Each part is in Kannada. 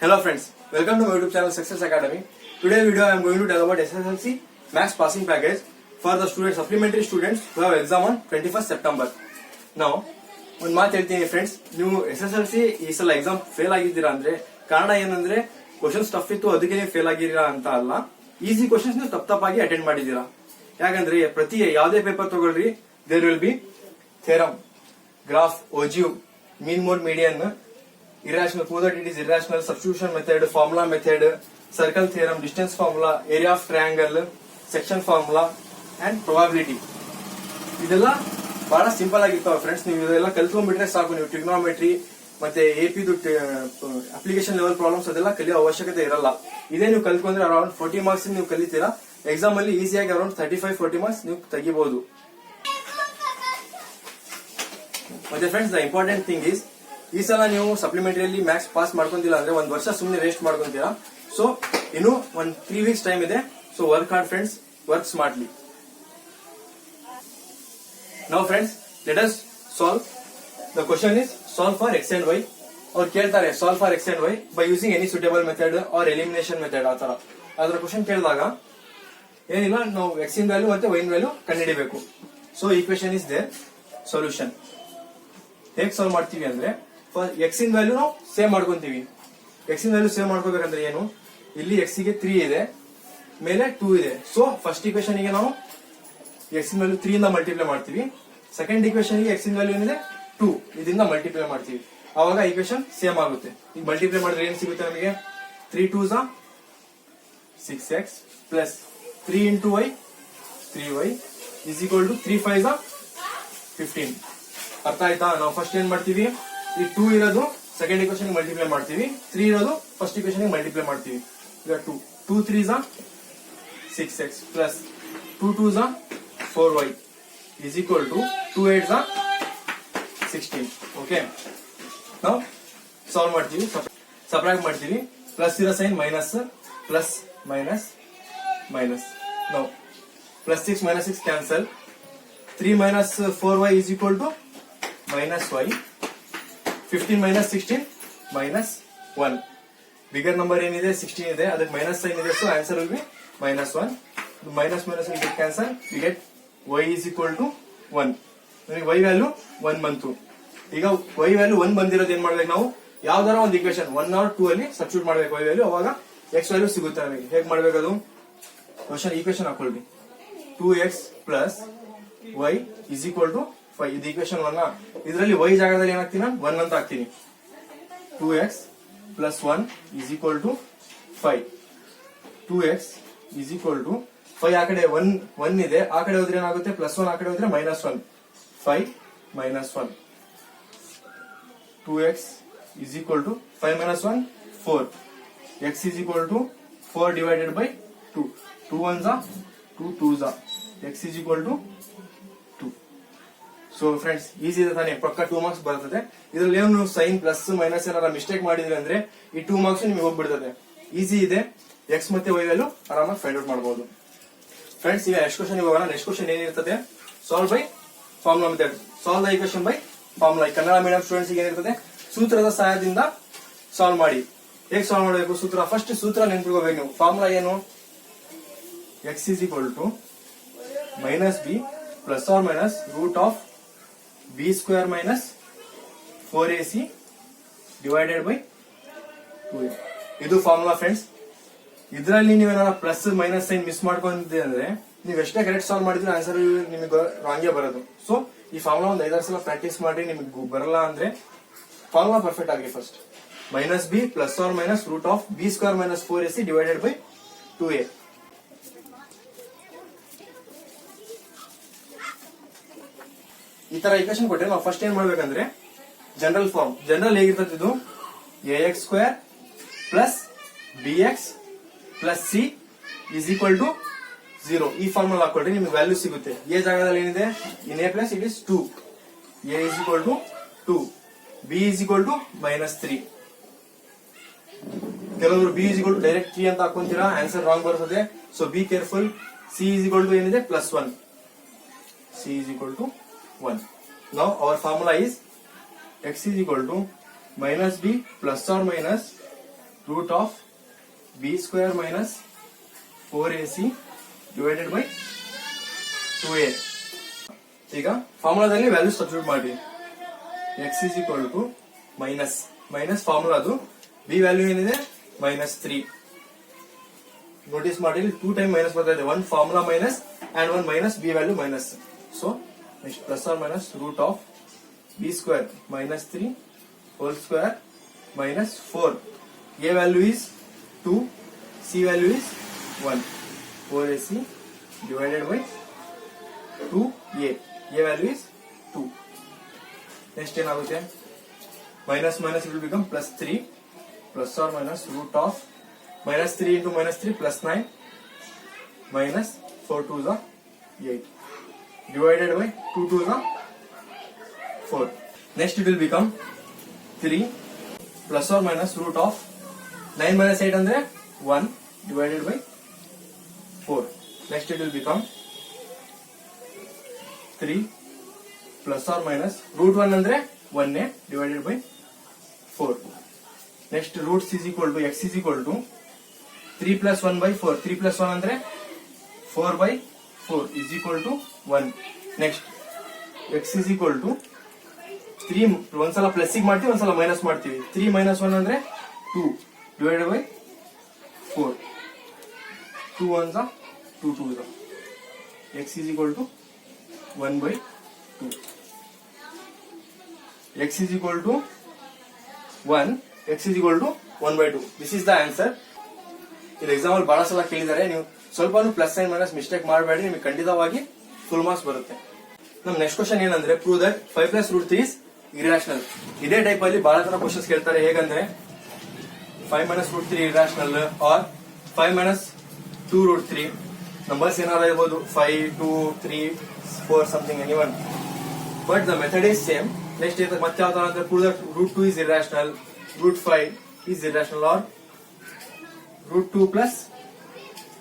Hello friends, welcome to my YouTube channel Success Academy. Today video I am going to tell about SSLC Max Passing Package for the students, supplementary students who have exam on 21st September. Now, ಒಂದು ಮಾತು ಹೇಳ್ತೀನಿ ಫ್ರೆಂಡ್ಸ್, ನೀವು SSLC ಈ ಸಲ ಎಕ್ಸಾಮ್ ಫೇಲ್ ಆಗಿದ್ದೀರಾ ಅಂದ್ರೆ ಕಾರಣ ಏನಂದ್ರೆ ಕ್ವಶನ್ಸ್ ಟಫ್ ಇತ್ತು ಅದಕ್ಕೆ ನೀವು ಫೇಲ್ ಆಗಿದ್ದೀರಾ ಅಂತ ಅಲ್ಲ, ಈಸಿ ಕ್ವಶನ್ಸ್ ನೀವು ತಪ್ಪಾಗಿ ಅಟೆಂಡ್ ಮಾಡಿದ್ದೀರಾ. ಯಾಕಂದ್ರೆ ಪ್ರತಿ ಯಾವುದೇ ಪೇಪರ್ ತಗೊಳ್ರಿ, there will be theorem, graph, ogive, mean mode, median, irrational, prove that it is irrational, substitution method, formula method, circle theorem, distance formula, area of triangle, section formula and probability. ಇದೆಲ್ಲ ಬಹಳ ಸಿಂಪಲ್ ಆಗಿರ್ತಾವೆ ಫ್ರೆಂಡ್ಸ್. ನೀವು ಇದೆಲ್ಲ ಕಲ್ತ್ಕೊಂಡ್ಬಿಟ್ರೆ ಸಾಕು. ನೀವು ಟ್ರಿಗ್ನೋಮೆಟ್ರಿ ಮತ್ತೆ ಎಪಿದು ಅಪ್ಲಿಕೇಶನ್ ಲೆವೆಲ್ ಪ್ರಾಬ್ಲಮ್ಸ್ ಅದೆಲ್ಲ ಕಲಿಯೋ ಅವಶ್ಯಕತೆ ಇರಲ್ಲ. ಇದೇ ನೀವು ಕಲ್ತ್ಕೊಂಡ್ರೆ ಅರೌಂಡ್ 40 ಮಾರ್ಕ್ಸ್ ನೀವು ಕಲಿತೀರಾ. ಎಕ್ಸಾಮ್ ಅಲ್ಲಿ ಈಸಿಯಾಗಿ ಅರೌಂಡ್ 35-40 ಮಾರ್ಕ್ಸ್ ನೀವು ತೆಗಿಬಹುದು. ಮತ್ತೆ friends, the important thing is, ಈ ಸಲ ನೀವು ಸಪ್ಲಿಮೆಂಟರಿಯಲ್ಲಿ ಮ್ಯಾಥ್ಸ್ ಪಾಸ್ ಮಾಡ್ಕೊಂತಿಲ್ಲ ಅಂದ್ರೆ ಒಂದು ವರ್ಷ ಸುಮ್ಮನೆ ವೇಸ್ಟ್ ಮಾಡ್ಕೊಂತೀರಾ. ಸೊ ಇನ್ನು ಒಂದು 3 ವೀಕ್ಸ್ ಟೈಮ್ ಇದೆ. So work hard friends, work smartly. Now friends, let us solve. The question is solve for X and Y. ಅವ್ರು ಕೇಳ್ತಾರೆ solve for X and Y by using any suitable method or elimination method. ಆ ತರ ಅದರ ಕ್ವಶನ್ ಕೇಳಿದಾಗ ಏನಿಲ್ಲ, ನಾವು ಎಕ್ಸ್ ಇನ್ ವ್ಯಾಲ್ಯೂ ಮತ್ತೆ ವೈ ಇನ್ ವ್ಯಾಲ್ಯೂ ಕಂಡುಹಿಡಿಬೇಕು. So equation is there, solution. ಹೇಗೆ ಸಾಲ್ವ್ ಮಾಡ್ತೀವಿ ಅಂದ್ರೆ, ಎಕ್ಸ್ ಇನ್ ವ್ಯಾಲ್ಯೂ ನಾವು ಸೇವ್ ಮಾಡ್ಕೊಂತೀವಿ. ಎಕ್ಸ್ ಇನ್ ವ್ಯಾಲ್ಯೂ ಸೇವ್ ಮಾಡ್ಕೋಬೇಕಂದ್ರೆ ಏನು, ಇಲ್ಲಿ ಎಕ್ಸ್ ಗೆ 3 ಇದೆ, ಮೇಲೆ 2 ಇದೆ. ಸೊ ಫಸ್ಟ್ ಇಕ್ವೇಶನ್ ಗೆ ನಾವು ಎಕ್ಸ್ ಇನ್ ವ್ಯಾಲ್ಯೂ 3 ಇಂದ ಮಲ್ಟಿಪ್ಲೈ ಮಾಡ್ತೀವಿ. ಸೆಕೆಂಡ್ ಇಕ್ವೇಶನ್ ಗೆ ಎಕ್ಸ್ ಇನ್ ವ್ಯಾಲ್ಯೂ ಏನಿದೆ 2, ಇದರಿಂದ ಮಲ್ಟಿಪ್ಲೈ ಮಾಡ್ತೀವಿ. ಅವಾಗ ಇಕ್ವೇಶನ್ ಸೇಮ್ ಆಗುತ್ತೆ. ಈಗ ಮಲ್ಟಿಪ್ಲೈ ಮಾಡಿದ್ರೆ ಏನ್ ಸಿಗುತ್ತೆ ನಮಗೆ, 3 2s 6x plus 3 into y 3y is equal to 3 5s 15. ಅರ್ಥ ಆಯ್ತಾ? ನಾವು ಫಸ್ಟ್ ಏನ್ ಮಾಡ್ತೀವಿ, ಈ 2 ಇರೋದು ಸೆಕೆಂಡ್ ಇಕ್ವೇಶನ್ ಮಲ್ಟಿಪ್ಲೈ ಮಾಡ್ತೀವಿ, 3 ಇರೋದು ಫಸ್ಟ್ ಇಕ್ವೇಶನ್ ಮಲ್ಟಿಪ್ಲೈ ಮಾಡ್ತೀವಿ. ಈಗ 2 3s 6x plus 2 2s 4y is equal to 2 8s 16. Okay, ನಾವು ಸಾಲ್ವ್ ಮಾಡ್ತೀವಿ, ಸಬ್ಟ್ರಾಕ್ಟ್ ಮಾಡ್ತೀವಿ. ಪ್ಲಸ್ ಇರೋ sign minus, plus minus minus. ನಾವು plus 6 minus 6 cancel. 3 minus 4y is equal to minus y. 15 minus 16 minus 1. Bigger number ಏನಿದೆ 16 ಇದೆ, ಅದಕ್ಕೆ ಮೈನಸ್ ಸೈನ್ ಇದೆ. So answer will be -1. Minus minus will get cancel. We get y is equal to 1. ನಮಗೆ y ವ್ಯಾಲ್ಯೂ 1 ಬಂತು. ಈಗ y ವ್ಯಾಲ್ಯೂ 1 ಬಂದಿರೋದು ಏನ್ ಮಾಡ್ಬೇಕು, ನಾವು ಯಾವ್ದಾರ ಒಂದು ಇಕ್ವೇಶನ್ 1 or 2 ಅಲ್ಲಿ ಸಬ್ಸ್ಟಿಟ್ಯೂಟ್ ಮಾಡ್ಬೇಕು y ವ್ಯಾಲ್ಯೂ. ಅವಾಗ x ವ್ಯಾಲ್ಯೂ ಸಿಗುತ್ತೆ ನಮಗೆ. ಹೇಗೆ ಮಾಡ್ಬೇಕು ಅದು, ಕ್ವಶನ್ ಈಕ್ವೇಶನ್ ಹಾಕೊಳ್ಳಿ. 2x plus y is equal to 5. ಇದು ಈಕ್ವೇಶನ್ 1. ಇದರಲ್ಲಿ y ಜಾಗದಲ್ಲಿ ಏನಾಗ್ತೀನಿ, 1 ಅಂತ ಹಾಕ್ತೀನಿ. 2x plus 1 is equal to 5. 2x is equal to 5. ಆ ಕಡೆ 1 ಇದೆ, ಆ ಕಡೆ ಹೋದ್ರೆ ಏನಾಗುತ್ತೆ, ಪ್ಲಸ್ 1 ಆ ಕಡೆ ಹೋದ್ರೆ -1. 5 -1. 2x is equal to 5 - 1 4. x is equal to 4 divided by 2. 2 1s 2 2s. x is equal to 2. So friends, easy ಇದೆ ತಾನೇ, ಪಕ್ಕ 2 ಮಾರ್ಕ್ಸ್ ಬರ್ತದೆ. ಇದ್ರಲ್ಲಿ ಏನು ಸೈನ್ ಪ್ಲಸ್ ಮೈನಸ್ ಏನಾರ ಮಿಸ್ಟೇಕ್ ಮಾಡಿದ್ರೆ ಅಂದ್ರೆ ಈ 2 ಮಾರ್ಕ್ಸ್ ನಿಮಗೆ ಹೋಗ್ಬಿಡ್ತದೆ. ಈಸಿ ಇದೆ. ಎಕ್ಸ್ ಮತ್ತೆ ವೈ ವ್ಯಾಲ್ಯೂ ಆರಾಮಾಗಿ ಫೈಂಡ್ ಔಟ್ ಮಾಡಬಹುದು ಫ್ರೆಂಡ್ಸ್. ಈಗ ನೆಕ್ಸ್ಟ್ ಕ್ವಶನ್ ಹೋಗೋಣ. ನೆಕ್ಸ್ಟ್ ಕ್ವಶನ್ ಏನಿರ್ತದೆ, solve by formula method. Solve the equation by formula. Kannada medium students ಏನಿರ್ತದೆ, ಸೂತ್ರದ ಸಹಾಯದಿಂದ ಸಾಲ್ವ್ ಮಾಡಿ. ಹೇಗೆ ಸಾಲ್ವ್ ಮಾಡಬೇಕು, ಸೂತ್ರ ಫಸ್ಟ್ ಸೂತ್ರ ನೆನ್ಪಿಟ್ಕೋಬೇಕು ನೀವು. ಫಾರ್ಮುಲಾ ಏನು, X is equal to minus B plus or minus root of b square minus 4ac divided by 2a. ಇದು ಫಾರ್ಮುಲಾ ಫ್ರೆಂಡ್ಸ್. ಇದರಲ್ಲಿ ನೀವೇನಾರ ಪ್ಲಸ್ ಮೈನಸ್ ಸೈನ್ ಮಿಸ್ ಮಾಡ್ಕೊಂಡಿದ್ದೆ ಅಂದ್ರೆ ನೀವು ಎಷ್ಟೇ ಕರೆಕ್ಟ್ ಸಾಲ್ವ್ ಮಾಡಿದ್ರೆ ಆನ್ಸರ್ ನಿಮಗೆ ರಾಂಗೇ ಬರೋದು. ಸೊ ಈ ಫಾರ್ಮುಲಾ ಒಂದು 5-6 ಸಲ ಪ್ರಾಕ್ಟೀಸ್ ಮಾಡಿ. ನಿಮಗೆ ಬರಲ್ಲ ಅಂದ್ರೆ ಫಾರ್ಮುಲಾ ಪರ್ಫೆಕ್ಟ್ ಆಗಿ first minus B plus or minus root of b square minus 4ac divided by 2a. ಈ ತರ ಇಕ್ವೇಶನ್ ಕೊಟ್ಟರೆ ನಾವು ಫಸ್ಟ್ ಏನ್ ಮಾಡ್ಬೇಕಂದ್ರೆ, ಜನರಲ್ ಫಾರ್ಮ್. ಜನರಲ್ ಹೇಗಿರ್ತದೆ ಇದು, ax² plus bx plus c is equal to 0. ಈ ಫಾರ್ಮುಲಾ ಹಾಕೊಳ್ರಿ, ನಿಮ್ಗೆ ವ್ಯಾಲ್ಯೂ ಸಿಗುತ್ತೆ. ಎ ಜಾಗದಲ್ಲಿ ಏನಿದೆ, ಇನ್ a plus it is 2. a is equal to 2. b is equal to -3. ಕೆಲವರು b is equal to direct 3 ಅಂತ ಹಾಕೊಂತೀರಾ, ಆನ್ಸರ್ ರಾಂಗ್ ಬರ್ತದೆ. So be careful. c is equal to ಏನಿದೆ, +1. c is equal to 1. Now our formula is x is equal to minus b plus or minus root of B square minus 4ac divided by 2a. ಈಗ ಫಾರ್ಮುಲಾದಲ್ಲಿ ವ್ಯಾಲ್ಯೂ ಸಬ್ಸ್ಟಿಟ್ಯೂಟ್ ಮಾಡಿ. x is equal to minus formula ಅದು ಬಿ ವ್ಯಾಲ್ಯೂ ಏನಿದೆ -3. ನೋಟಿಸ್ ಮಾಡಿ 2 ಟೈಮ್ ಮೈನಸ್ ಬರ್ತಾ ಇದೆ. 1 formula minus and 1 minus B value minus. So next plus or minus root of B square -3 whole square minus 4. A value is 2, C value is 1. 4ac divided by 2a. A value is 2. Next ಏನಾಗುತ್ತೆ? Minus minus it will become plus 3. Plus or minus root of minus 3 into minus 3 plus 9 minus 4 2s are 8 divided by 2 2s are 4. Next it will become 3 plus or minus root of 9 minus 8 andre 1 divided by 4. Next it will become 3 plus or minus root 1 andre 1a divided by 4. Next roots is equal to x is equal to 3 plus 1 by 4. 3 plus 1 andre 4 by 4 is equal to 1. Next x is equal to 3 ಒಂದ್ಸಲ ಪ್ಲಸ್ ಗೆ ಮಾಡ್ತೀವಿ ಒಂದ್ಸಲ ಮೈನಸ್ ಮಾಡ್ತೀವಿ. 3 minus 1 ಅಂದ್ರೆ 2 divided by 4. 2 ones are 2 2s are. X is equal to 1 by 2. X is equal to 1. X is equal to 1 by 2. This is the answer. ಇದು ಎಕ್ಸಾಂಪಲ್ ಬಹಳ ಸಲ ಕೇಳಿದ್ದಾರೆ. ನೀವು ಸ್ವಲ್ಪ ಪ್ಲಸ್ ಅಂಡ್ ಮೈನಸ್ ಮಿಸ್ಟೇಕ್ ಮಾಡಬೇಡಿ, ನಿಮಗೆ ಖಂಡಿತವಾಗಿ ಫುಲ್ ಮಾರ್ಕ್ಸ್ ಬರುತ್ತೆ. ನಮ್ ನೆಕ್ಸ್ಟ್ ಕ್ವಶನ್ ಏನಂದ್ರೆ prove that 5 plus root 3 is irrational. ಇದೇ ಟೈಪ್ ಅಲ್ಲಿ ಬಹಳ ತರ ಕ್ವಶನ್ಸ್ ಕೇಳ್ತಾರೆ. ಹೇಗಂದ್ರೆ 5 minus root 3 irrational or 5 minus 2 root 3. Numbers ಏನಾದ್ರು ಇರಬಹುದು 5 2 3 4 something anyone, but the method is same. Next ಮತ್ತೆ ಯಾವ ತರ ಅಂದ್ರೆ prove that root 2 is irrational, root 5 is irrational or root 2 plus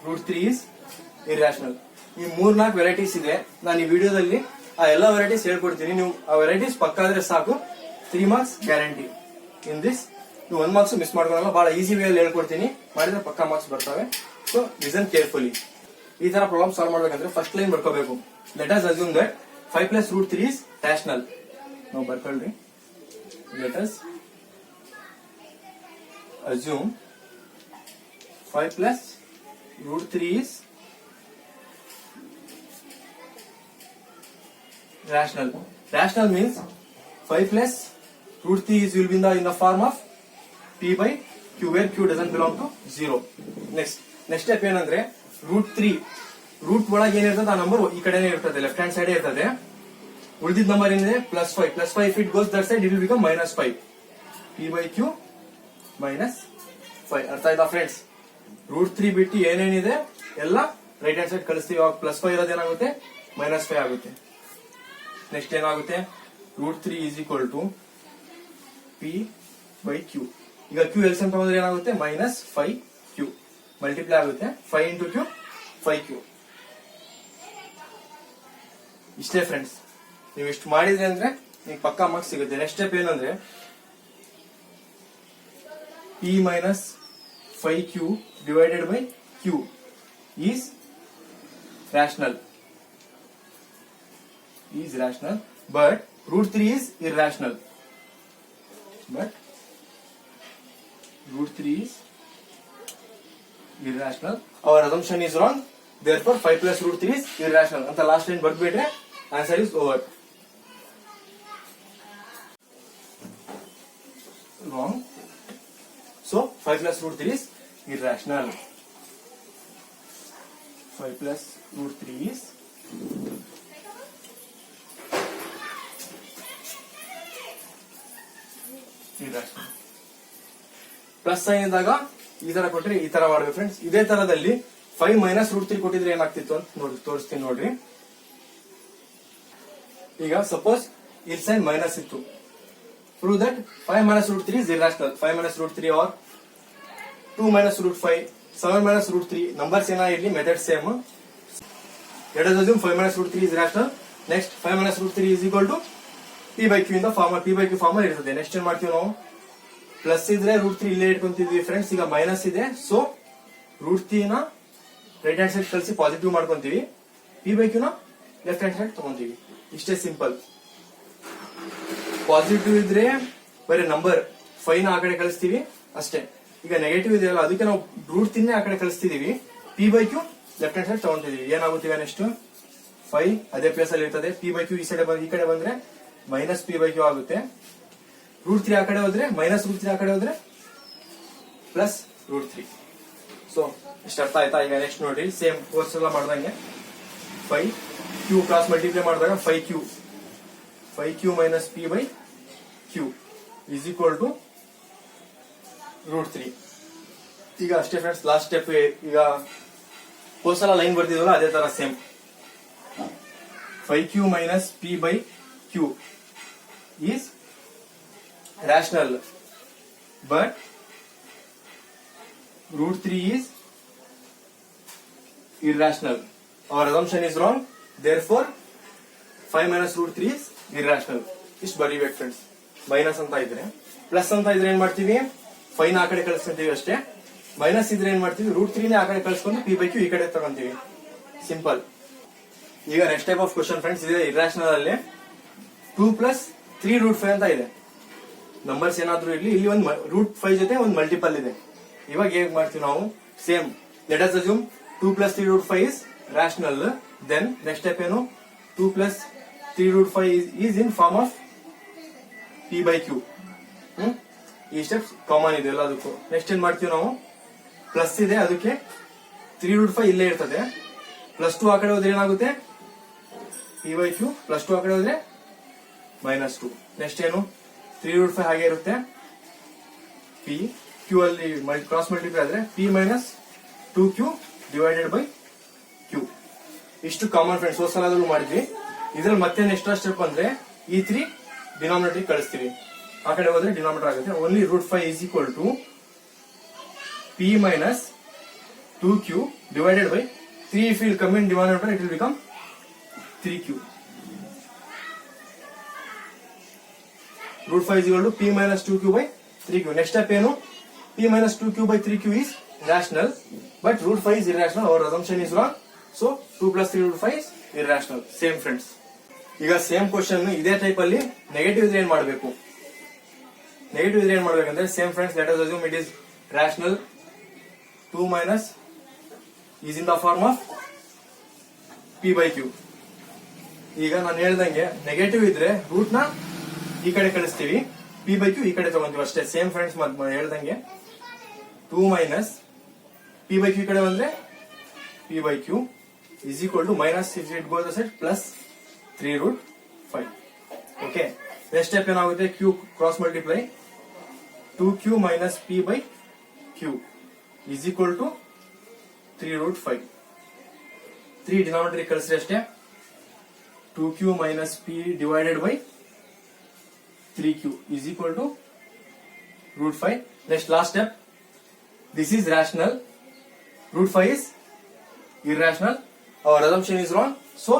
root 3 is irrational. ಈ 3-4 ವೆರೈಟೀಸ್ ಇದೆ. ನಾನು ಈ ವಿಡಿಯೋದಲ್ಲಿ ಆ ಎಲ್ಲ ವೆರೈಟೀಸ್ ಹೇಳ್ಕೊಡ್ತೀನಿ. ನೀವು ಆ ವೆರೈಟೀಸ್ ಪಕ್ಕ ಆದ್ರೆ ಸಾಕು, 3 marks ಗ್ಯಾರಂಟಿ. ಇನ್ ದಿಸ್ ನೀವು 1 marks ಮಿಸ್ ಮಾಡ್ಕೊಳಲ್ಲ. ಬಹಳ ಈಸಿ ವೇ ಅಲ್ಲಿ ಹೇಳ್ಕೊಡ್ತೀನಿ, ಮಾಡಿದ್ರೆ ಪಕ್ಕ ಮಾರ್ಕ್ಸ್ ಬರ್ತವೆ. So listen carefully. ಈ ತರ ಪ್ರಾಬ್ಲಮ್ ಸಾಲ್ವ್ ಮಾಡ್ಬೇಕಂದ್ರೆ ಫಸ್ಟ್ ಲೈನ್ ಬರ್ಕೋಬೇಕು. Let us assume that 5 plus root 3 is rational. ನಾವು ಬರ್ಕೊಳ್ರಿ. Let us assume 5 plus root 3 is rational. Rational means 5 plus root 3 is will be in the form of p by q, where q doesn't belong to 0. Next step ಏನಂದ್ರೆ root 3 ರೂಟ್ ಒಳಗೆ ಏನಿರ್ತದೆ ಆ ನಂಬರ್ ಈ ಕಡೆನೇ ಇರ್ತದೆ, ಲೆಫ್ಟ್ ಹ್ಯಾಂಡ್ ಸೈಡ್ ಇರ್ತದೆ. ಉಳಿದಿದ್ದ ನಂಬರ್ ಏನಿದೆ +5. +5 if it goes that side it will become -5. p by q minus 5. ಅರ್ಥ ಆಯ್ತಾ ಫ್ರೆಂಡ್ಸ್? ರೂಟ್ 3 ಬಿಟ್ಟು ಏನೇನಿದೆ ಎಲ್ಲ ರೈಟ್ ಹ್ಯಾಂಡ್ ಸೈಡ್ ಕಳಿಸ್ತೀವಿ. ಅವಾಗ +5 ಇರೋದು ಏನಾಗುತ್ತೆ -5 ಆಗುತ್ತೆ. ನೆಕ್ಸ್ಟ್ ಏನಾಗುತ್ತೆ root 3 is equal to p by q. ಈಗ q ಎಲ್ಸಿಎಂ ತಗೊಂಡ್ರೆ ಏನಾಗುತ್ತೆ -5q ಮಲ್ಟಿಪ್ಲೈ ಆಗುತ್ತೆ. 5 into q 5q. ಇಷ್ಟೇ ಫ್ರೆಂಡ್ಸ್. ನೀವು ಇಷ್ಟು ಮಾಡಿದ್ರೆ ಅಂದ್ರೆ ನಿಮ್ಗೆ ಪಕ್ಕಾ ಮಾರ್ಕ್ಸ್ ಸಿಗುತ್ತೆ. ನೆಕ್ಸ್ಟ್ ಸ್ಟೆಪ್ ಏನಂದ್ರೆ p minus 5q divided by q is rational. But root 3 is irrational. Our assumption is wrong. Therefore 5 plus root 3 is irrational. ಅಂತ ಲಾಸ್ಟ್ ಲೈನ್ ಬರ್ದ್ಬಿಟ್ರೆ answer is over. Wrong. So 5 plus root 3 is irrational. 5 plus root 3 is irrational. Plus sign ಇದ್ದಾಗ ಈ ತರ ಕೊಟ್ರೆ ಈ ತರ ಮಾಡ್ಬೇಕು ಫ್ರೆಂಡ್ಸ್. ಇದೇ ತರದಲ್ಲಿ 5 minus root 3 ಕೊಟ್ಟಿದ್ರೆ ಏನಾಗ್ತಿತ್ತು ಅಂತ ನೋಡಿ ತೋರಿಸ್ತೀನಿ ನೋಡ್ರಿ. ಈಗ ಸಪೋಸ್ ಇಲ್ಲಿ ಸೈನ್ ಮೈನಸ್ ಇತ್ತು. Prove that 5 minus root 3 is irrational. 5 minus root 3 or 2 minus root 5, 7 minus root 3 numbers ಏನಾಗಿರ್ಲಿ method same. Let us assume 5 minus root 3 is rational. Next 5 minus root 3 is equal to p by q in the form. p by q form ಇರ್ತದೆ. ನೆಕ್ಸ್ಟ್ ಏನ್ ಮಾಡ್ತೀವಿ ನಾವು ಪ್ಲಸ್ ಇದ್ರೆ ರೂಟ್ 3 ಇಲ್ಲೇ ಇಟ್ಕೊಂತಿದ್ವಿ ಫ್ರೆಂಡ್ಸ್. ಈಗ ಮೈನಸ್ ಇದೆ, ಸೊ ರೂಟ್ 3 ನ ರೈಟ್ ಹ್ಯಾಂಡ್ ಸೈಡ್ ಕಳಿಸಿ ಪಾಸಿಟಿವ್ ಮಾಡ್ಕೊಂತೀವಿ, ಪಿ ಬೈ ಕ್ಯೂ ನ ಲೆಫ್ಟ್ ಹ್ಯಾಂಡ್ ಸೈಡ್ ತಗೊಂತೀವಿ. ಇಷ್ಟೇ ಸಿಂಪಲ್. ಪಾಸಿಟಿವ್ ಇದ್ರೆ ಬರೀ ನಂಬರ್ 5 ನ ಆ ಕಡೆ ಕಳಿಸ್ತೀವಿ ಅಷ್ಟೇ. ಈಗ ನೆಗೆಟಿವ್ ಇದೆಯಲ್ಲ, ಅದಕ್ಕೆ ನಾವು ರೂಟ್ 3 ಆ ಕಡೆ ಕಳಿಸ್ತಿದೀವಿ, P by Q left hand side ತಗೊಂತಿದೀವಿ. ಏನಾಗುತ್ತೆ ಈಗ ನೆಕ್ಸ್ಟ್ 5 ಅದೇ ಪ್ಲೇಸ್ ಅಲ್ಲಿ ಇರ್ತದೆ, ಪಿ ಬೈ ಕ್ಯೂ ಈ ಕಡೆ ಬಂದ್ರೆ ಮೈನಸ್ ಪಿ ಬೈ ಕ್ಯೂ ಆಗುತ್ತೆ. ರೂಟ್ 3 ಆ ಕಡೆ ಹೋದ್ರೆ ಮೈನಸ್ ರೂಟ್ 3 ಆ ಕಡೆ ಹೋದ್ರೆ ಪ್ಲಸ್ ರೂಟ್ 3. ಸೊ ಇಷ್ಟ ಅರ್ಥ ಆಯ್ತಾ? ಈಗ ನೆಕ್ಸ್ಟ್ ನೋಡಿ, ಸೇಮ್ ಕೋರ್ಸ್ ಎಲ್ಲ ಮಾಡ್ದಂಗೆ 5 ಕ್ಯೂ ಕ್ರಾಸ್ ಮಲ್ಟಿಪ್ಲೈ ಮಾಡಿದಾಗ 5 Q minus P by Q is equal to root 3. ಈಗ ಅಷ್ಟೇ ಫ್ರೆಂಡ್ಸ್, ಲಾಸ್ಟ್ ಸ್ಟೆಪ್. ಈಗ ಕೋರ್ಸ್ ಎಲ್ಲ ಲೈನ್ ಬರ್ತಿದ್ವಲ್ಲ ಅದೇ ತರ same 5 Q minus P by Q is rational, but root 3 is irrational. Our assumption is wrong, therefore 5 minus root 3 is irrational. ಇಷ್ಟು ಬರೀಬೇಕು ಫ್ರೆಂಡ್ಸ್. ಮೈನಸ್ ಅಂತ ಇದ್ರೆ, ಪ್ಲಸ್ ಅಂತ ಇದ್ರೆ ಏನ್ ಮಾಡ್ತೀವಿ, 5 ನ ಆ ಕಡೆ ಕಳಿಸ್ಕೊಂತೀವಿ ಅಷ್ಟೇ. ಮೈನಸ್ ಇದ್ರೆ ಏನ್ ಮಾಡ್ತೀವಿ, ರೂಟ್ 3 ನ ಆ ಕಡೆ ಕಳಿಸ್ಕೊಂಡು ಪಿ ಬೈ ಕ್ಯೂ ಈ ಕಡೆ ತಗೊಂತೀವಿ. ಸಿಂಪಲ್. ಈಗ next type of question friends ಇದೆ ಇರ್ರಾಷನಲ್ ಅಲ್ಲಿ 2 ಪ್ಲಸ್ 3 ರೂಟ್ 5 ಅಂತ ಇದೆ. ನಂಬರ್ಸ್ ಏನಾದ್ರೂ ಇರ್ಲಿ, ಇಲ್ಲಿ ಒಂದು ರೂಟ್ 5 ಜೊತೆ ಒಂದು ಮಲ್ಟಿಪಲ್ ಇದೆ. ಇವಾಗ ಹೇಗ್ ಮಾಡ್ತೀವಿ ನಾವು, same let us assume 2 plus 3 root 5 is rational. Then next step ಏನು, 2 plus 3 root 5 is in form of P by Q. ಈ ಸ್ಟೆಪ್ಸ್ ಕಾಮನ್ ಇದೆ ಎಲ್ಲದಕ್ಕೂ. ನೆಕ್ಸ್ಟ್ ಏನ್ ಮಾಡ್ತೀವಿ ನಾವು, ಪ್ಲಸ್ ಇದೆ ಅದಕ್ಕೆ 3 ರೂಟ್ 5 ಇಲ್ಲೇ ಇರ್ತದೆ, ಪ್ಲಸ್ 2 ಆ ಕಡೆ ಹೋದ್ರೆ ಏನಾಗುತ್ತೆ, ಪಿ ಬೈ ಕ್ಯೂ ಪ್ಲಸ್ 2 ಆ ಕಡೆ ಹೋದ್ರೆ ಮೈನಸ್ 2. ನೆಕ್ಸ್ಟ್ ಏನು, 3 ರೂಟ್ 5 ಹಾಗೆ ಇರುತ್ತೆ, ಪಿ ಕ್ಯೂ ಅಲ್ಲಿ ಕ್ರಾಸ್ ಮಲ್ಟಿಪ್ಲೈ ಆದ್ರೆ P minus 2 Q divided by Q. ಇಷ್ಟು ಕಾಮನ್ ಫ್ರೆಂಡ್ಸ್, ಹೊಸಲಾದ್ರೂ ಮಾಡಿದ್ವಿ. ಇದ್ರಲ್ಲಿ ಮತ್ತೆ ನೆಕ್ಸ್ಟ್ ಸ್ಟೆಪ್ ಅಂದ್ರೆ ಈ 3 ಡಿನಾಮಿನೇಟರ್ ಕಳಿಸ್ತೀವಿ, ಆ ಕಡೆ ಹೋದ್ರೆ ಡಿನಾಮಿನೇಟರ್ ಆಗುತ್ತೆ. Only root 5 is equal to p minus 2 Q divided by 3. If will come in denominator it will become 3 q. root 5 is equal to p minus 2q by 3q. Next step ಏನು, p minus 2q by 3q is rational, but root 5 is irrational. Our assumption is wrong, so 2 plus 3 root 5 is irrational. Same friends. ಈಗ ಸೇಮ್ ಕ್ವಶನ್ ಇದೇ ಟೈಪ್ ಅಲ್ಲಿ ನೆಗೆಟಿವ್ ಇದ್ರೆ ಏನ್ ಮಾಡಬೇಕು, ನೆಗೆಟಿವ್ ಇದ್ರೆ ಏನ್ ಮಾಡ್ಬೇಕಂದ್ರೆ same friends, let us assume it is rational. 2 minus is in the form of p by q. ಈಗ ನಾನು ಹೇಳ್ದಂಗೆ ನೆಗೆಟಿವ್ ಇದ್ರೆ ರೂಟ್ ನ ಈ ಕಡೆ ಕಳಿಸ್ತೀವಿ, ಪಿ ಬೈ ಕ್ಯೂ ಈ ಕಡೆ ತಗೊಂತೀವಿ ಅಷ್ಟೇ. ಸೇಮ್ ಫ್ರೆಂಡ್ಸ್ ಹೇಳ್ದಂಗೆ 2 ಮೈನಸ್ ಪಿ ಬೈ ಕ್ಯೂ ಈ ಕಡೆ ಬಂದ್ರೆ P by Q is equal to minus if it goes side plus 3 root 5. Okay, next step ಏನಾಗುತ್ತೆ, Q cross multiply 2q minus P by Q is equal to 3 root 5. 3 denominator ಕಳಿಸ್ರಿ ಅಷ್ಟೇ, 2q minus P divided by 3q is equal to root 5. Next last step, this is rational, root 5 is irrational. Our assumption is wrong, so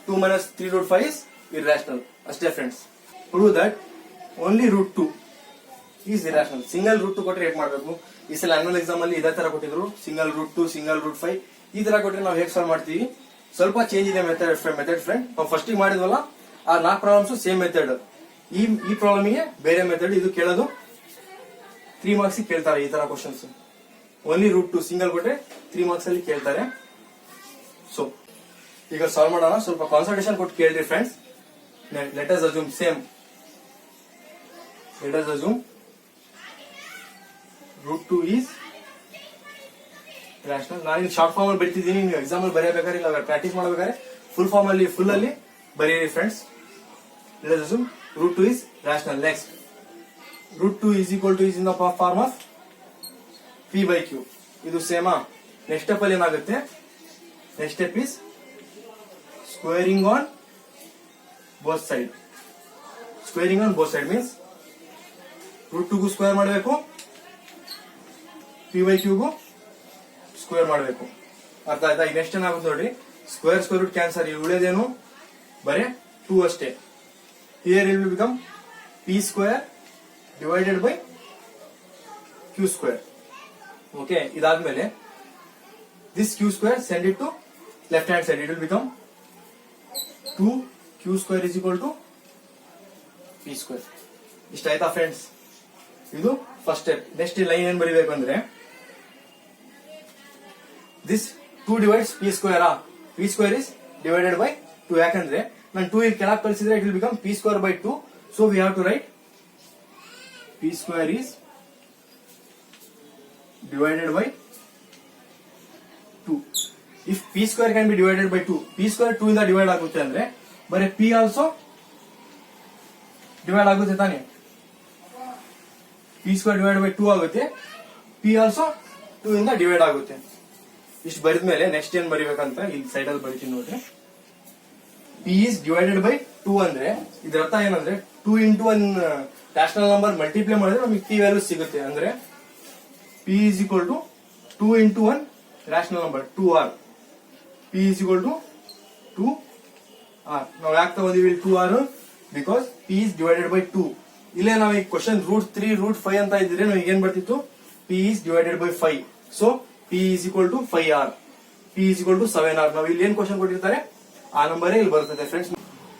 2 minus 3 root 5 is irrational. ಅಷ್ಟೇ friends. Prove that only root 2 is irrational. Single root 2 ಕೊಟ್ಟರೆ ಹೇಗೆ ಮಾಡಬೇಕು, ಈ ಸಲ ಆನ್ಯುವಲ್ ಎಕ್ಸಾಮ್ ಅಲ್ಲಿ ಇದೇ ತರ ಕೊಟ್ಟಿದ್ರು, ಸಿಂಗಲ್ ರೂಟ್ 2 ಸಿಂಗಲ್ ರೂಟ್ 5 ಈ ತರ ಕೊಟ್ಟರೆ ನಾವು ಹೇಗೆ ಸಾಲ್ವ್ ಮಾಡ್ತೀವಿ, ಸ್ವಲ್ಪ ಚೇಂಜ್ ಇದೆ ಮೆಥಡ್ ಫ್ರೆಂಡ್. ನಾವು ಫಸ್ಟ್ ಮಾಡಿದ್ವಲ್ಲ ಆ 4 ಪ್ರಾಬ್ಲಮ್ಸ್ ಸೇಮ್ ಮೆಥಡ್, ಈ ಪ್ರಾಬ್ಲಮ್ ಗೆ ಬೇರೆ ಮೆಥಡ್. ಇದು ಕೇಳೋದು 3 ಮಾರ್ಕ್ಸ್ ಕೇಳ್ತಾರೆ ಈ ತರ ಕ್ವಶನ್ಸ್. ಓನ್ಲಿ ರೂಟ್ 2 ಸಿಂಗಲ್ ಕೊಟ್ಟರೆ 3 ಮಾರ್ಕ್ಸ್ ಅಲ್ಲಿ ಕೇಳ್ತಾರೆ. ಸೊ ಈಗ ಸಾಲ್ವ್ ಮಾಡೋಣ, ಸ್ವಲ್ಪ ಕಾನ್ಸಂಟ್ರೇಷನ್ ಕೊಟ್ಟು ಕೇಳ್ರಿ friends. Let us assume same, let us assume root 2 is rational. ನಾನು ಶಾರ್ಟ್ ಫಾರ್ಮ್ ಅಲ್ಲಿ ಬರೀತಿದ್ದೀನಿ, ನೀವು ಎಕ್ಸಾಮ್ ಅಲ್ಲಿ ಬರೆಯಬೇಕಾದ್ರೆ ಇಲ್ಲ ಪ್ರಾಕ್ಟೀಸ್ ಮಾಡಬೇಕಾದ್ರೆ ಫುಲ್ ಫಾರ್ಮ್ ಅಲ್ಲಿ ಫುಲ್ ಅಲ್ಲಿ ಬರೀರಿ friends. Let us assume root 2 is rational. Next, root 2 is equal to is in the form of p by q. ಇದು ಸೇಮಾ. ನೆಕ್ಸ್ಟ್ ಸ್ಟೆಪ್ ಅಲ್ಲಿ ಏನಾಗುತ್ತೆ, next step is squaring on both side. Squaring on both side means root 2 ಗೂ ಸ್ಕ್ವೇರ್ ಮಾಡಬೇಕು, p by q ಗೂ ಸ್ಕ್ವೇರ್ ಮಾಡಬೇಕು. ಅರ್ಥ ಆಯ್ತಾ? ಈಗ ನೆಕ್ಸ್ಟ್ ಏನಾಗುತ್ತೆ ನೋಡಿ, ಸ್ಕ್ವೇರ್ ಸ್ಕ್ವೇರ್ ರೂಟ್ ಕ್ಯಾನ್ಸಲ್, ಇಲ್ಲಿ ಉಳಿಯೋದೇನು ಬರೇ 2 ಅಷ್ಟೇ. Here it will become p square divided by Q square. Okay, ಇದಾದ್ಮೇಲೆ this Q square send it to left hand side, it will become 2q square is equal to p square. ಇಷ್ಟ ಆಯ್ತಾ ಫ್ರೆಂಡ್ಸ್? ಇದು ಫಸ್ಟ್ ಸ್ಟೆಪ್. ನೆಕ್ಸ್ಟ್ ಲೈನ್ ಏನ್ ಬರೀಬೇಕು ಅಂದ್ರೆ this 2 divides p square. p square is divided by 2. ಯಾಕಂದ್ರೆ ನಾನು 2 ಕೆಳಗೆ ಕಳಿಸಿದ್ರೆ it will become p square by 2. So we have to write p square is divided by 2. If p square can be divided by 2, p square 2 ಇಂದ ಡಿವೈಡ್ ಆಗುತ್ತೆ ಅಂದ್ರೆ ಬರೀ p ಆಲ್ಸೋ ಡಿವೈಡ್ ಆಗುತ್ತೆ ತಾನೆ. p ಸ್ಕ್ವೇರ್ ಡಿವೈಡ್ ಬೈ 2 ಆಗುತ್ತೆ, p ಆಲ್ಸೋ 2 ಇಂದ ಡಿವೈಡ್ ಆಗುತ್ತೆ. ಇಷ್ಟು ಬರೆದ್ಮೇಲೆ ನೆಕ್ಸ್ಟ್ ಏನ್ ಬರಿಬೇಕಂತ ಇಲ್ಲಿ ಸೈಡ್ ಅಲ್ಲಿ ಬರೀತೀನಿ ನೋಡ್ರಿ. p is divided by 2 ಅಂದ್ರೆ ಇದ್ರ ಅರ್ಥ ಏನಂದ್ರೆ 2 into 1 ರ್ಯಾಷನಲ್ ನಂಬರ್ ಮಲ್ಟಿಪ್ಲೈ ಮಾಡಿದ್ರೆ ನಮಗೆ p ವ್ಯಾಲ್ಯೂ ಸಿಗುತ್ತೆ. ಅಂದ್ರೆ p is equal to 2 into 1 rational number 2r. p is equal to 2r. ನಾವು ಯಾಕೆ ತಗೊಂಡಿವಿ 2r? Because p is divided by 2. ಇಲ್ಲೇ ನಾವು ಈ ಕ್ವಶನ್ √3 √5 ಅಂತ ಇದ್ರೆ ನಮಗೆ ಏನ್ ಬರ್ತಿತ್ತು? p is divided by 5. So p is equal to 5r. p is equal to 7r. ನಾವು ಇಲ್ಲಿ ಏನ್ ಕ್ವಶನ್ ಕೊಟ್ಟಿರ್ತಾರೆ ಆ ನಂಬರೇ ಇಲ್ಲಿ ಬರ್ತದೆ ಫ್ರೆಂಡ್ಸ್.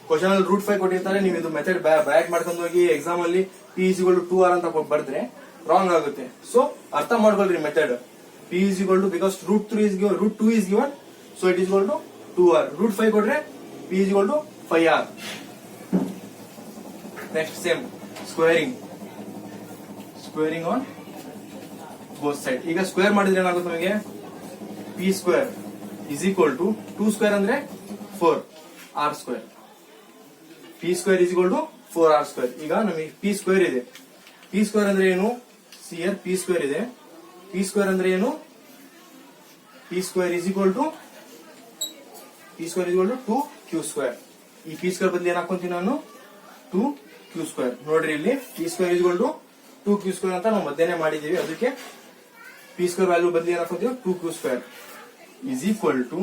ಕ್ವಶನ್ ಅಲ್ಲಿ √5 ಕೊಟ್ಟಿರ್ತಾರೆ, ನೀವು ಇದು ಮೆಥಡ್ ಬ್ಯಾಕ್ ಮಾಡ್ಕೊಂಡು ಹೋಗಿ ಎಕ್ಸಾಮ್ ಅಲ್ಲಿ p is equal to 2r ಅಂತ ಬರೆದ್ರೆ ರಾಂಗ್ ಆಗುತ್ತೆ. ಸೊ ಅರ್ಥ ಮಾಡ್ಕೊಳ್ರಿ method. p is equal to, because √2 is given, so it is equal to 2r. √5 ಕೊಟ್ರೆ p is equal to 5r. Next same squaring on both side. ಈಗ ಸ್ಕ್ವೇರ್ ಮಾಡಿದ್ರೆ ಏನಾಗುತ್ತೆ ನಮಗೆ? p square is equal to 2 square ಅಂದ್ರೆ 4r square. p square is equal to 4r square. ಈಗ ನಮಗೆ p ಸ್ಕ್ವೇರ್ ಇದೆ. p ಸ್ಕ್ವೇರ್ ಅಂದ್ರೆ ಏನು? here p ಸ್ಕ್ವೇರ್ ಇದೆ. p ಸ್ಕ್ವೇರ್ ಅಂದ್ರೆ ಏನು? p square is equal to 2q square. ಈ p ಸ್ಕ್ವೇರ್ ಬದಲು ಏನ್ ಹಾಕೊಂತೀನಿ ನಾನು? 2q square. ನೋಡ್ರಿ ಇಲ್ಲಿ p square is equal to 2q square ಅಂತ ನಾವು ಮಧ್ಯಾಹ್ನ ಮಾಡಿದೀವಿ. ಅದಕ್ಕೆ p ಸ್ಕ್ವೇರ್ ವ್ಯಾಲ್ಯೂ ಬದಲು ಏನ್ ಹಾಕೊಂತೀವಿ? 2q square is equal to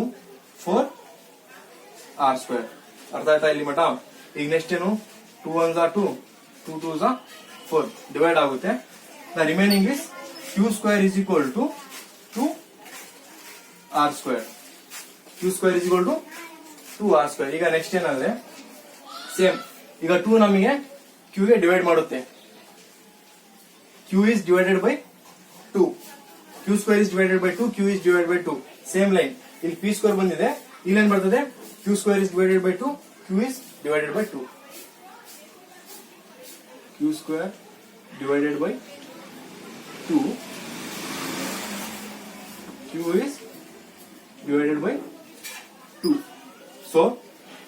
4r square. ಅರ್ಥ ಆಯ್ತಾ ಇಲ್ಲಿ ಮಟ? ಈಗ ನೆಕ್ಸ್ಟ್ ಏನು? 2 1s are 2, 2 2s are 4 divide ಆಗುತ್ತೆ. The remaining is q square is equal to 2r square. q square is equal to 2r square. ಈಗ ನೆಕ್ಸ್ಟ್ ಏನಂದ್ರೆ ಸೇಮ್. ಈಗ 2 ನಮಗೆ q ಗೆ ಡಿವೈಡ್ ಮಾಡುತ್ತೆ. q is divided by 2. q square is divided by 2, q is divided by 2. Same line. ಇಲ್ಲಿ p square ಬಂದಿದೆ, ಇಲ್ಲಿ ಏನ್ ಬರ್ತದೆ? q square is divided by 2, q is divided by 2. q square divided by 2, q is divided by 2. So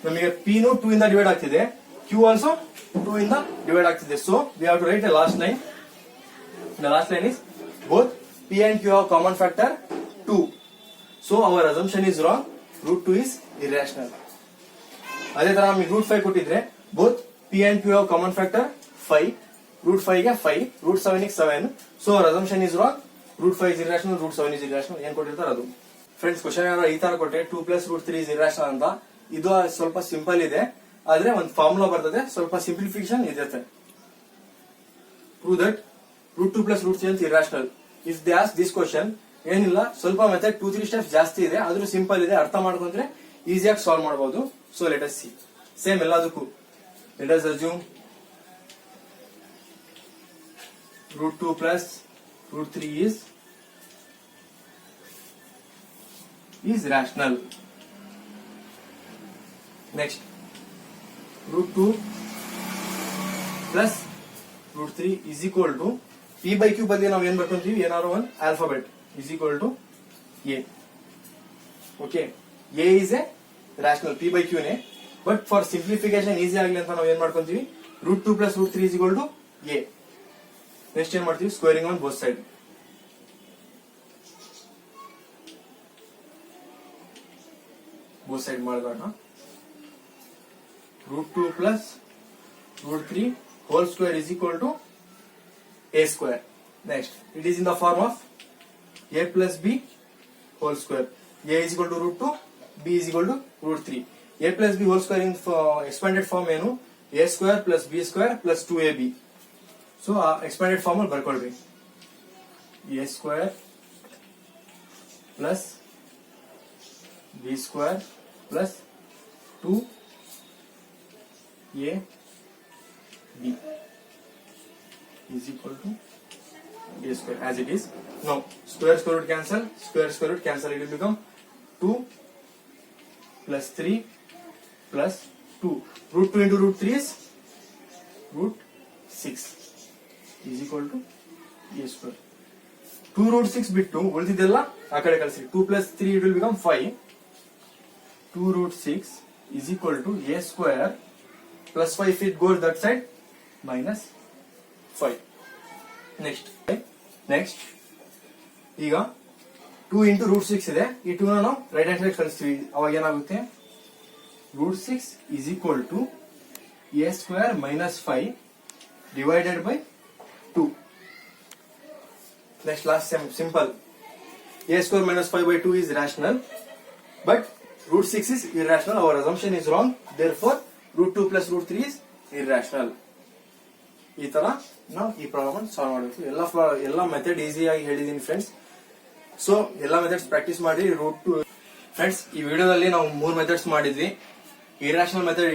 ನಮಗೆ p ನು 2 ಇಂದ ಡಿವೈಡ್ ಆಗ್ತಿದೆ, q ಆಲ್ಸೋ 2 ಇಂದ ಡಿವೈಡ್ ಆಗ್ತಿದೆ. So we have to write a last line. The last line is both p and q have common factor 2. So our assumption is wrong. √2 is irrational. ಅದೇ ತರ ನಮಗೆ √5 ಕೊಟ್ಟಿದ್ರೆ both p and q have common factor 5. √5 ಗೆ 5, √7 ಗೆ 7. So our assumption is wrong. √5 is irrational, √7 is irrational. ಏನ್ ಕೊಟ್ಟಿರ್ತಾರೆ ಅದು. ಫ್ರೆಂಡ್ಸ್ ಕ್ವಶನ್ ಏನಾದ್ರು ಈ ತರ ಕೊಟ್ಟೆ 2 + √3 is irrational ಅಂತ, ಇದು ಸ್ವಲ್ಪ ಸಿಂಪಲ್ ಇದೆ, ಆದ್ರೆ ಒಂದು ಫಾರ್ಮುಲಾ ಬರ್ತದೆ, ಸ್ವಲ್ಪ ಸಿಂಪ್ಲಿಫಿಕೇಶನ್ ಇದೆ. ಪ್ರೂವ್ ದಟ್ √2 + √3 ಅಂತ irrational. If they ask this question, ಏನಿಲ್ಲ, ಸ್ವಲ್ಪ ಮೆಥಡ್ 2-3 ಸ್ಟೆಪ್ಸ್ ಜಾಸ್ತಿ ಇದೆ, ಆದ್ರೂ ಸಿಂಪಲ್ ಇದೆ, ಅರ್ಥ ಮಾಡ್ಕೊಂಡ್ರೆ ಈಸಿಯಾಗಿ ಸಾಲ್ವ್ ಮಾಡಬಹುದು. So let us see. Same ಎಲ್ಲದಕ್ಕೂ let us assume √2 + √3 is rational. Next, √2 + √3 is equal to p by q ಬದಲಿಗೆ ನಾವು ಏನ್ ಬರ್ಕೊಂತೀವಿ? ಏನಾದ್ರು ಒಂದು alphabet is equal to a. Okay, a is a rational, p by q ನೇ, ಬಟ್ ಫಾರ್ ಸಿಂಪ್ಲಿಫಿಕೇಶನ್ ಈಸಿ ಆಗಲಿ ಅಂತ ನಾವು ಏನ್ ಮಾಡ್ಕೊಂತೀವಿ? √2 + √3 is equal to a. Next ಏನ್ ಮಾಡ್ತೀವಿ? Squaring on both side. Both side ಮಾಡಿದಾಗ √2 + √3 whole square is equal to a square. Next, it is in the form of a + b whole square. a is equal to √2, b is equal to √3. a + b whole square in expanded form ಏನು? a square + b square + 2ab. So expanded form ಅಲ್ಲಿ ಬರ್ಕೊಳ್ರಿ. a square plus b square plus 2ab is equal to a square as it is. Now square root cancel, square root cancel, it will become 2 plus 3 plus 2. Root 2 into root 3 is root 6 is equal to a square. 2 root 6 ಬಿಟ್ಟು ಉಳಿದಿದ್ದೆಲ್ಲ ಆ ಕಡೆ ಕಳಿಸಿ. 2 plus 3 it will become 5. 2 root 6 is equal to a square plus 5 if it goes that side minus 5. Next ಈಗ 2 into root 6 ಇದೆ. ಈ 2 ನ ನಾವು ರೈಟ್ ಹ್ಯಾಂಡ್ ಸೈಡ್ ಕಳಿಸ್ತೀವಿ. ಅವಾಗ ಏನಾಗುತ್ತೆ root 6 is equal to a square minus 5 divided by 2. Next last simple. A square minus 5 by 2 is rational, but root 6 is irrational. Our assumption is wrong. Therefore, root 2 plus root 3 is irrational. ಈ ತರ ನಾವು ಈ ಪ್ರಾಬ್ಲಮ್ ಸಾಲ್ವ್ ಮಾಡಬೇಕು. ಎಲ್ಲ ಮೆಥಡ್ ಈಸಿಯಾಗಿ ಹೇಳಿದೀನಿ ಫ್ರೆಂಡ್ಸ್. ಸೊ ಎಲ್ಲ ಮೆಥಡ್ಸ್ ಪ್ರಾಕ್ಟೀಸ್ ಮಾಡಿ. ರೂಟ್ 2 ಫ್ರೆಂಡ್ಸ್, ಈ ವಿಡಿಯೋದಲ್ಲಿ ನಾವು 3 ಮೆಥಡ್ಸ್ ಮಾಡಿದ್ವಿ. ಇರಾಷನಲ್ ಮೆಥಡ್,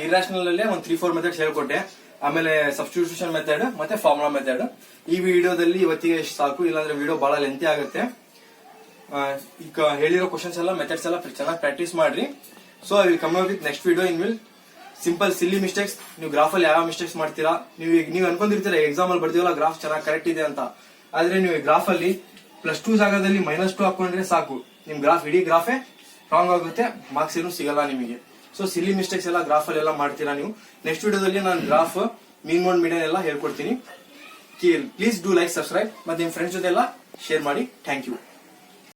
ಇರಾಷನಲ್ ಅಲ್ಲೇ ಒಂದು 3-4 ಮೆಥಡ್ಸ್ ಹೇಳ್ಕೊಟ್ಟೆ. ಆಮೇಲೆ ಸಬ್ಸ್ಟಿಟ್ಯೂಷನ್ ಮೆಥಡ್ ಮತ್ತೆ ಫಾರ್ಮುಲಾ ಮೆಥಡ್. ಈ ವಿಡಿಯೋದಲ್ಲಿ ಇವತ್ತಿಗೆ ಎಷ್ಟು ಸಾಕು, ಇಲ್ಲಾಂದ್ರೆ ವಿಡಿಯೋ ಬಹಳ ಲೆಂತಿ ಆಗುತ್ತೆ. ಈಗ ಹೇಳಿರೋ ಕ್ವಶನ್ಸ್ ಎಲ್ಲ ಮೆಥಡ್ಸ್ ಎಲ್ಲ ಚೆನ್ನಾಗಿ ಪ್ರಾಕ್ಟೀಸ್ ಮಾಡ್ರಿ. So I will come up with next video in will simple silly mistakes. ನೀವು ಗ್ರಾಫ್ ಅಲ್ಲಿ ಯಾವ ಮಿಸ್ಟೇಕ್ಸ್ ಮಾಡ್ತೀರಾ, ನೀವು ಅನ್ಕೊಂಡಿರ್ತೀರಾ ಎಕ್ಸಾಮ್ ಅಲ್ಲಿ ಬರ್ತೀವಲ್ಲ ಗ್ರಾಫ್ ಚೆನ್ನಾಗಿ ಕರೆಕ್ಟ್ ಇದೆ ಅಂತ. ಆದ್ರೆ ನೀವು ಗ್ರಾಫ್ ಅಲ್ಲಿ +2 ಜಾಗದಲ್ಲಿ -2 ಹಾಕೊಂಡ್ರೆ ಸಾಕು, ನಿಮ್ ಗ್ರಾಫ್ ಇಡೀ ಗ್ರಾಫೇ ರಾಂಗ್ ಆಗುತ್ತೆ, ಮಾರ್ಕ್ಸ್ ಏನು ಸಿಗಲ್ಲ ನಿಮಗೆ. ಸೊ ಸಿಲ್ಲಿ ಮಿಸ್ಟೇಕ್ಸ್ ಎಲ್ಲ ಗ್ರಾಫ್ ಅಲ್ಲಿ ಎಲ್ಲ ಮಾಡ್ತೀರಾ ನೀವು. ನೆಕ್ಸ್ಟ್ ವಿಡಿಯೋದಲ್ಲಿ ನಾನು ಗ್ರಾಫ್ ಮೀನ್ ಮೋಡ್ ಮೀಡಿಯನ್ ಎಲ್ಲ ಹೇಳ್ಕೊಡ್ತೀನಿ. ಪ್ಲೀಸ್ ಡೂ ಲೈಕ್, ಸಬ್ಸ್ಕ್ರೈಬ್ ಮತ್ತೆ ನಿಮ್ ಫ್ರೆಂಡ್ಸ್ ಜೊತೆ ಎಲ್ಲ ಶೇರ್ ಮಾಡಿ. Thank you.